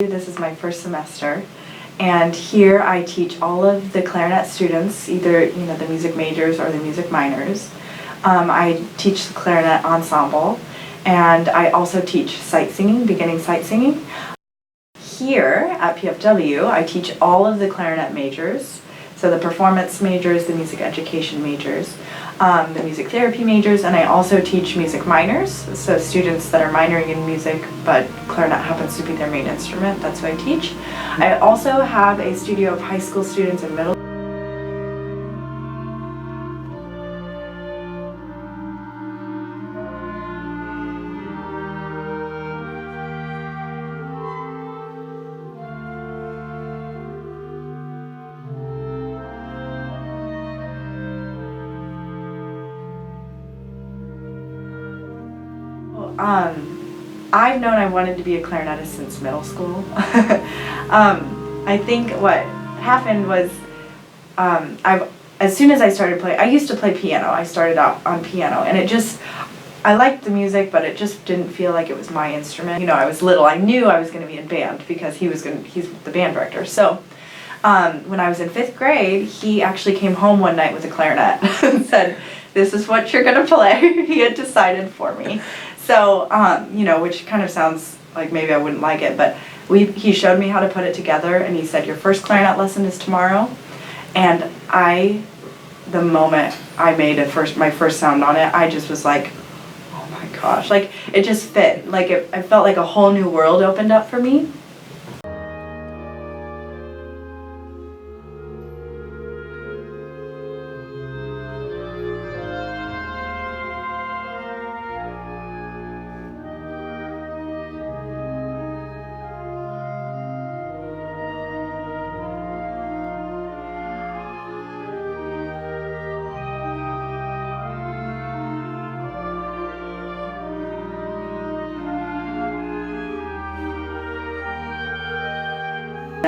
This is my first semester, and here I teach all of the clarinet students, either the music majors or the music minors. I teach the clarinet ensemble, and I also teach sight singing, beginning sight singing. Here at PFW, I teach all of the clarinet majors, so the performance majors, the music education majors, the music therapy majors, and I also teach music minors, so students that are minoring in music but clarinet happens to be their main instrument. That's what I teach. I also have a studio of high school students and middle. I've known I wanted to be a clarinetist since middle school. I think what happened was as soon as I started playing, I used to play piano. I started out on piano, and I liked the music, but it just didn't feel like it was my instrument. I was little. I knew I was going to be in band because he's the band director. So when I was in 5th grade, he actually came home one night with a clarinet and said, "This is what you're going to play." He had decided for me. So, which kind of sounds like maybe I wouldn't like it, but he showed me how to put it together, and he said, "Your first clarinet lesson is tomorrow." And the moment I made my first sound on it, I just was like, oh my gosh, like it just fit. Like I felt like a whole new world opened up for me.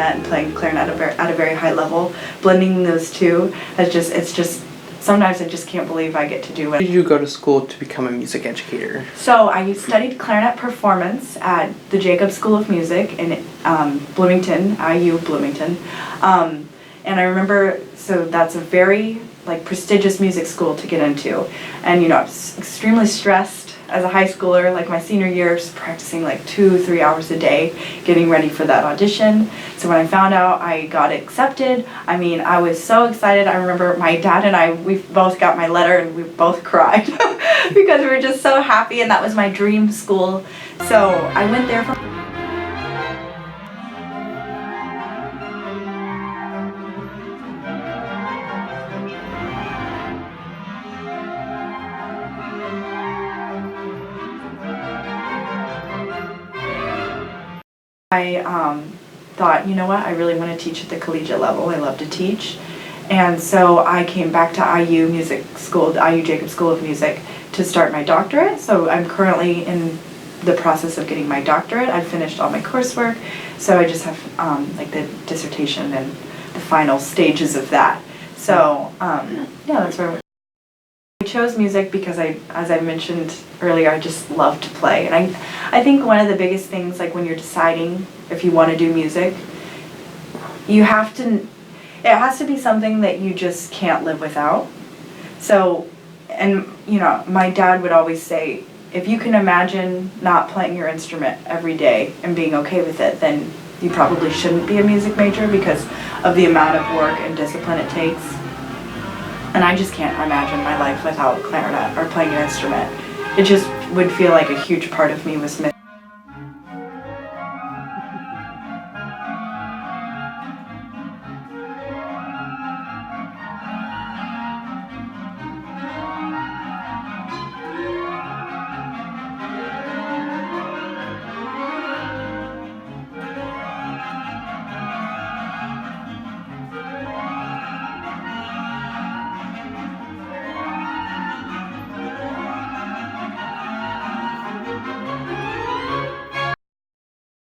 And playing clarinet at a very high level, blending those two sometimes I just can't believe I get to do it. Did you go to school to become a music educator? So I studied clarinet performance at the Jacob School of Music in Bloomington, IU Bloomington, and I remember, so that's a very prestigious music school to get into, and I was extremely stressed as a high schooler, my senior year, just practicing 2-3 hours a day, getting ready for that audition. So when I found out I got accepted, I was so excited. I remember my dad and we both got my letter and we both cried because we were just so happy, and that was my dream school. So I went there for I thought, you know what, I really want to teach at the collegiate level. I love to teach. And so I came back to IU Music School, the IU Jacob School of Music, to start my doctorate. So I'm currently in the process of getting my doctorate. I've finished all my coursework, so I just have the dissertation and the final stages of that. So yeah, that's where I chose music because as I mentioned earlier, I just love to play. And I think one of the biggest things, when you're deciding if you want to do music, it has to be something that you just can't live without. So, and my dad would always say, if you can imagine not playing your instrument every day and being okay with it, then you probably shouldn't be a music major because of the amount of work and discipline it takes. And I just can't imagine my life without clarinet or playing an instrument. It just would feel like a huge part of me was missing.